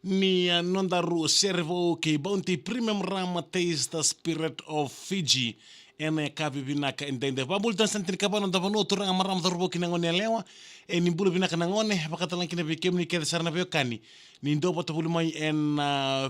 ni nondaru servo ke bounty premium ram taste the spirit of Fiji ene kavi vinaka endende babul dan santin kabano davano turang maram dorbo kinangone lewa ni bulu vinaka nangone pakatalan kina bikem ni kede sarna kani ni ndobo tabulu mai en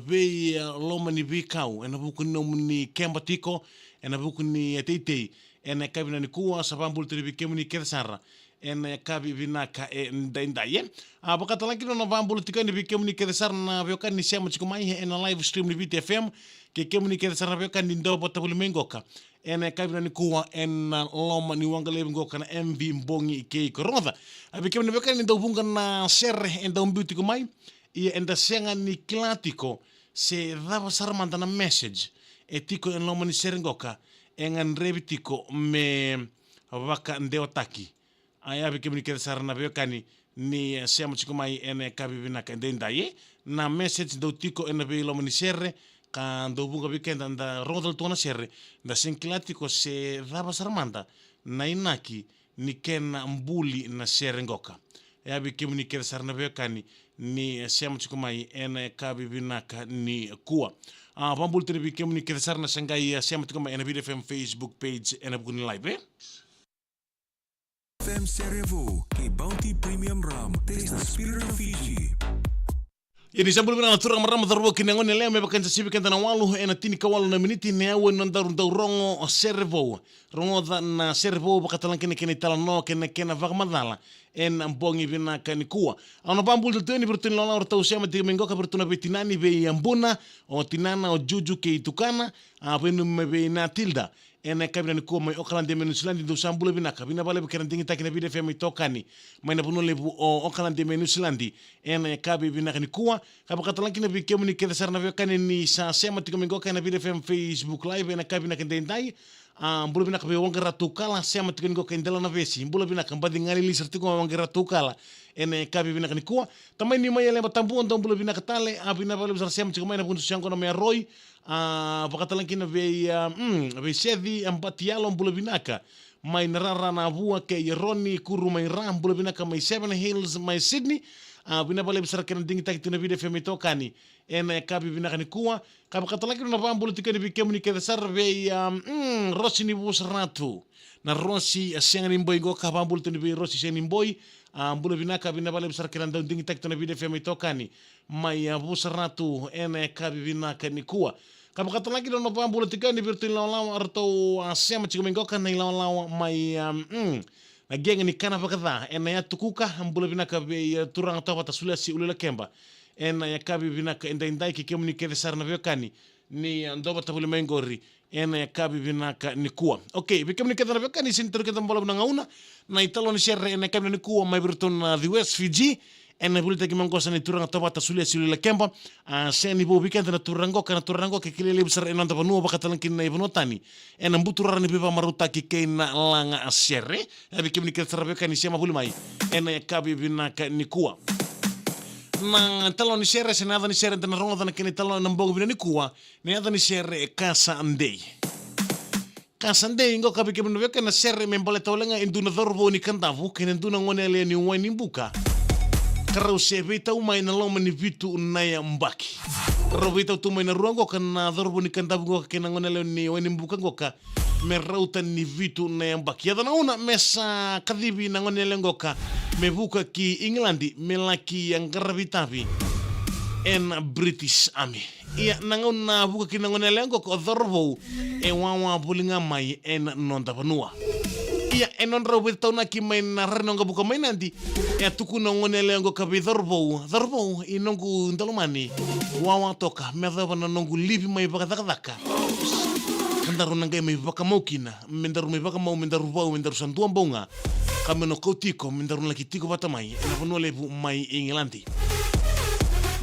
ve loma ni vikau en buku ni kemba tiko en buku ni teitei en kavi ni kuwa sabambul tiri bikem ni kede sarra en kavi vinaka endenda ye pakatalan kina no bambul tika ni bikem ni kede sarna kani siamo chikumai en live stream ni BTFM ke kemu ni kede sarna kani ndobo tabulu mengoka ene kabina ni kuwa en loma ni wangale ngoka na MV mbongi ke korodha abikemu ni bekani ndo bunga na serre enda umbuti kumai ia enda senga ni klatiko se dava sarmanda na message etiko en loma ni serre ngoka engan rebitiko me waka ndeo taki aya abikemu ni kede sarna bekani ni sema chikumai ene kabibina ka ndenda ye na message do tiko ene be loma ni serre kando bunga weekend anda rodal tona serre da sinklatiko se dava sarmanda na inaki ni kena mbuli na serre ngoka ya bikimu ni kera sarna bekani ni sema chikumai ene kabi binaka ni kuwa bambul tiri bikimu ni kera sarna sangai sema chikumai ene BTFM Facebook page ene bukuni live FM Servo ke Bounty Premium Rum taste the spirit of Fiji. Jadi sabul bina natura marama darbo kinangone leo meba kansa sibi kanta na walu ena tini kawalu na miniti ne awe nandaru rongo servo rongo da na servo bakatalan kene talano kene vagmadala en mbongi bina kanikua ana bambul de teni bertun lona orta usema de mengoka bertuna betinani be ambuna o tinana o juju ke itukana benu mebe na tilda ena kabina ni kuma Auckland de Menusland do sambula bina kabina bale bekeran dingi takina bide femi tokani maina buno lebu o Auckland de Menusland ena kabi bina ni kuwa kabakatalan kina bikemu ni kede sarna vekani ni sa sema tiko mengoka na bide fem Facebook live ena kabina kendendai mbula bina kabe wangera tukala sema tiko mengoka indela na vesi mbula bina kambadi ngari li sertiko wangera tukala ene kabi bina ni kuwa tamai ni mai lemba tambu ndo mbula bina katale abina bale besar sema tiko maina buntu shango na me Roy pakatalan kina ve sedi ambatialo mbula binaka mai narara na vua ke Roni kuru mai ram mbula binaka mai Seven Hills mai Sydney bina bale besar kena dingi taki tuna video femi tokani ene kabi binaka ni kuwa pakatalan kina na mbula tika ni bikemu ni kede sar ve Rosi ni bus ratu na Rosi asiang ni mboi goka bambul tuni be Rosi asiang ni mboi mbula binaka bina bale besar kena dingi taki tuna video femi tokani mai bus ratu ene kabi binaka ni kuwa kabakatan lagi dono pambula tika ni birtu lawa arto asema chiko mengoka na lawa mai na genga ni kana bakada ena ya tukuka mbula binaka be turang topa tasula si ulula kemba ena ya kabi binaka indai ki kemu ni kede sarna bekani ni ndoba tabule mengori ena ya kabi binaka ni kuwa okay bikem ni kede bekani sin tur kede mbola ngauna na italo ni sherre ena kabi ni kuwa mai birtu na the West Fiji ena bulita ki mangosa ni turanga toba tasule silula kemba seni bo weekend na turango ke kilele besar ena ndapa nuo bakatalan kin na ibnotani ena mbuturara ni biba maruta ki keina langa asere abi kimni ke tarabe ni sema bulmai ena kabi binaka ni kuwa na talo ni sere senada ni sere na rongo na kini talo na mbogo bina ni kuwa ni ada ni sere kasa andei kasande ingo kabi kimni weka na sere membole taulenga induna dhorbo ni kandavu kene nduna ngone le ni wani mbuka karau se vita umai na loma ni vitu unaya mbaki karau vita utumai na ruango kana dhorbo ni kandabu ngoka kena ngone leo ni wani mbuka ngoka me rauta ni vitu unaya mbaki yadha na una mesa kadhibi na ngone leo ngoka me buka ki Englandi me laki yang garavitavi en British Army iya nangona buka ki na ngone leo ngoka dhorbo e wawa bulinga mai en nonda panua ia enon rawe tauna ki mai na reno nga buka mai nanti tuku na ngone lengo ka bidorbo inongu ndalomani wawa toka medha na nongu livi mai baka daka kandaru nanga mai baka mokina mendaru mai baka mau mendaru santua bonga kameno kotiko mendaru laki tiko bata mai na pono lebu mai England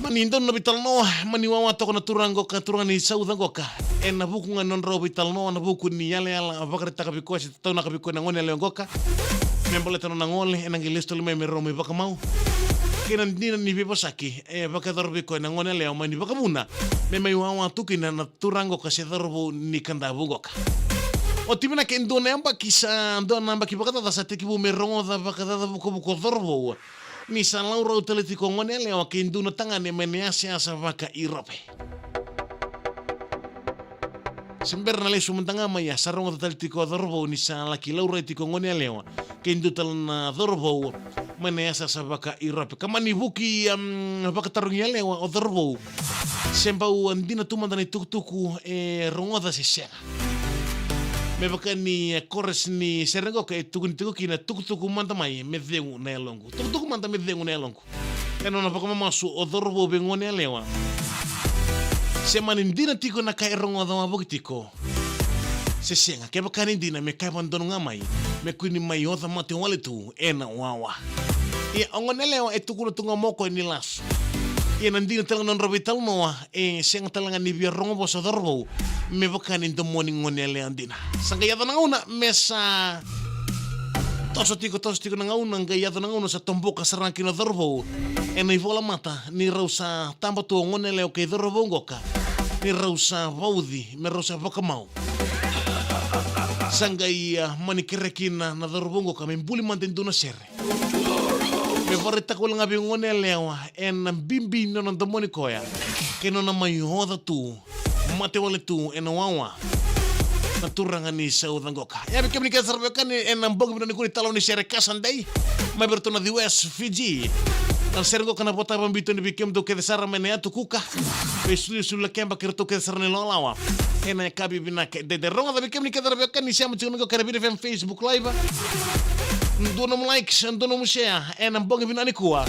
mani ndon no bital no mani wawa toka na turango ka turani sauda goka ena buku nga non rawe bital no na buku ni yale ala bakare taka bikosi tauna ka biko na ngone lengoka membole tano nangole ena ngilisto lima merome baka mau kena nina ni bebo saki baka dorbi ko na ngone leo mani baka muna me wawa tukina na turango ka se dorbo ni kanda bugoka o timina ke ndone amba kisa ndona amba kibaka da sa teki bu merongo da baka da buko dorbo ni sa laura utaliti ko ngone leo ke induna tangane meneasia sa vaka Irope. Sember na lesu mentanga maya sarong utaliti ko dorbo ni sa laki laura ti ko ngone leo ke indutal na dorbo meneasa sa vaka Irope. Kamani buki vaka tarungia leo o dorbo. Semba u andina tumandani tuktuku rongoda se senga. Me baka ni kores ni serengo ke tuku na tuku manda mai me dengu na elongu. Tuku manda me dengu na elongu. Eno na baka mamasu o dorbo bengone alewa. Se manindina tiko na kai rongo da mabukitiko. Se senga ke baka nindina me kai bandonu ngamai. Me kuni mai oda mate wale tu ena wawa. E ongone lewa e tuku na tunga moko ni lasu. E nandina talang non robital noa senga talang ni bia rongo boso dorbo. Me baka in the morning ngone le andina. Sanga yada na una mesa toso tiko na ngauna nga yada na ngauna sa tomboka sarang kina dorbo. E na ivola mata ni rausa tamba tu ngone leo ke dorbo ngoka. Ni rausa vaudi me rausa boka mau. Sanga ia mani kerekina na dorbo ngoka me mbuli mantenduna sere. Me vorrei ko lang abing ngone leo en bimbi no the morning koya. Ke no na mai hoda tu. Mate wale tu ena wawa na turanga ni saudangoka. Ya bikem ni kasar bekan en ambog binani kuni talo ni sere kasandai. Mai bertona di West Fiji. Al sergo kana bota bambito ni bikem do ke desara mene atu kuka. Pesuli sulla kemba kerto ke desara ni lolawa. Ena kabi binaka de ronga da bikem ni kasar bekan ni siamo tsuno kana bi FM Facebook live. Ndono likes, ndono share en ambog binani kuwa.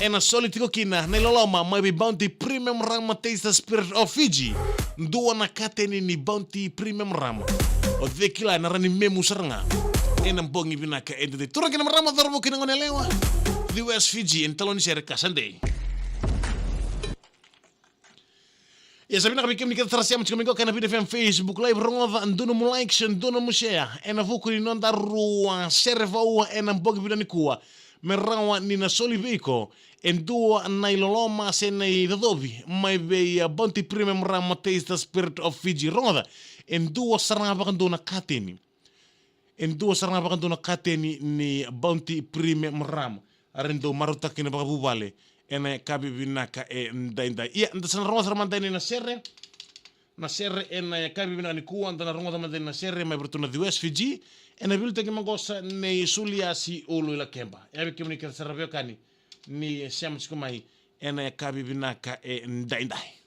En a solitico kina neloloma mai bi Bounty Premium Ram Taste the Spirit of Fiji. Ndua na kateni ni Bounty Premium Ram. O dhekila na rani memu saranga. En ambongi binaka edede. Tura kina marama dharbo kina ngone lewa. The West Fiji en taloni sere kasande. Ya sabina kabikem ni kita terasiam chikomingo kana bi FM Facebook live rongoda ndono mu likes ndono mu share. En avuku ni nonda ruwa servo en ambongi binani kuwa. Merawa ni na soli veiko en dua na iloloma se na idodobi mai be Bounty Premium Ram Taste the Spirit of Fiji rongoda en dua saranga bakandona kateni ni Bounty Premium Ram arendo maruta kina bakabubale ena kabi binaka ndainda ia ndasana rongoda ramandani na serre ena kabi binani kuwa ndana rongoda mandani na serre mai bertuna di West Fiji ena bilte ke mangosa ne sulia si ulu la kemba yabi kemni ke sarabio kani ni siam sikumai ena kabi binaka ndaindai.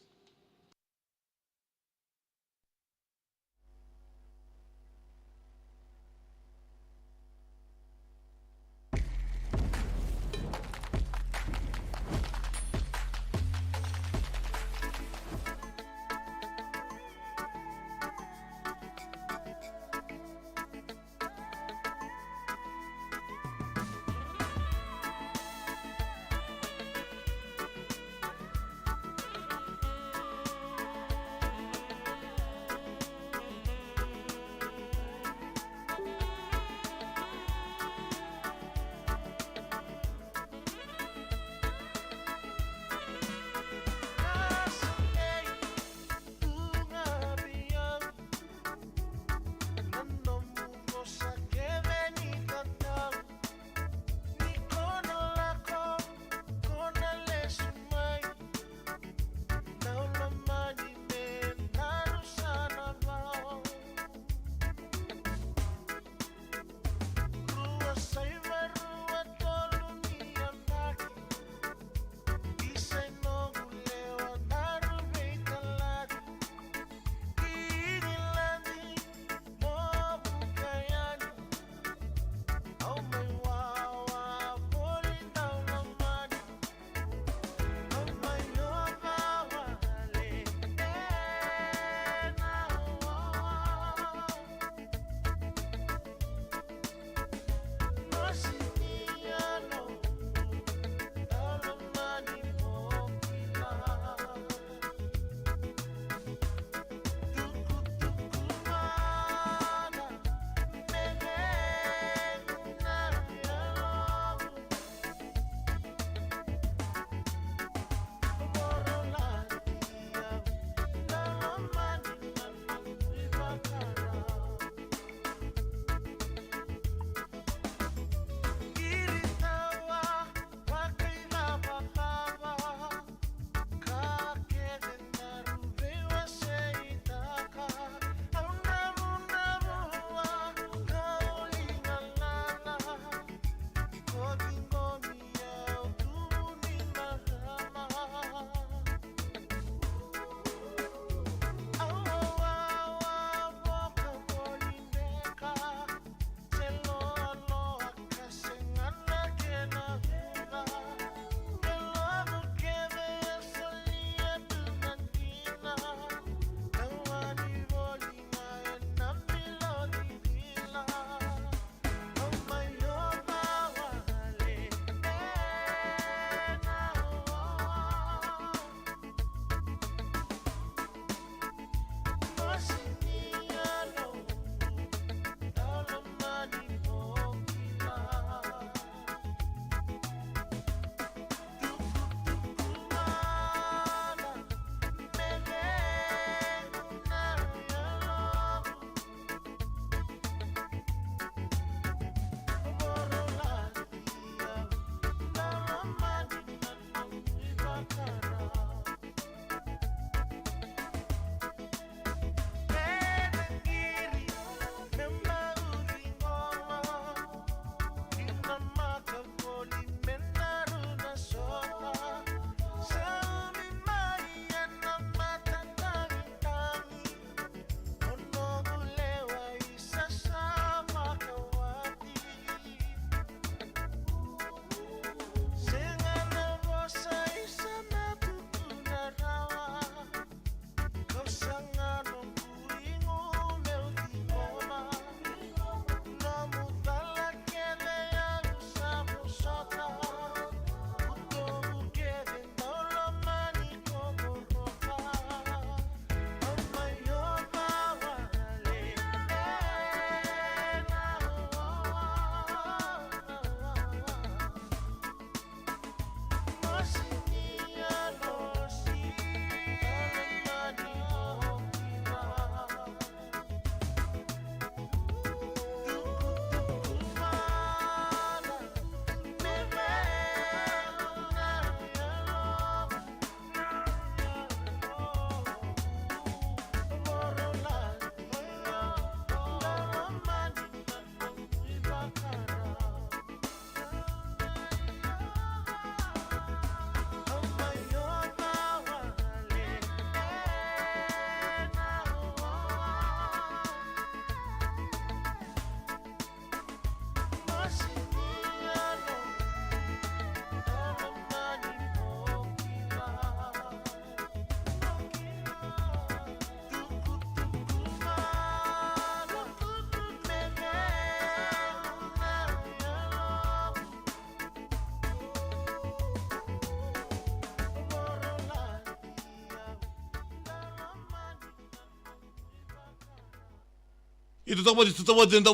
Ito tabo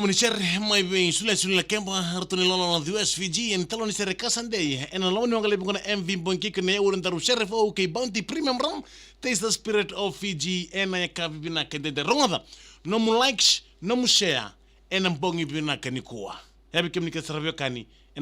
ni share mai be sulen kemba hartuni lono na US Fiji en talo ni sere kasande en lo ni ngale bungona MV bonki kene uren daru share fo ke bounty premium ram taste the spirit of Fiji en ya ka bibina kende de ronga no mu likes no mu share en mbongi bibina kanikuwa yabi kemni ke sarabyo kani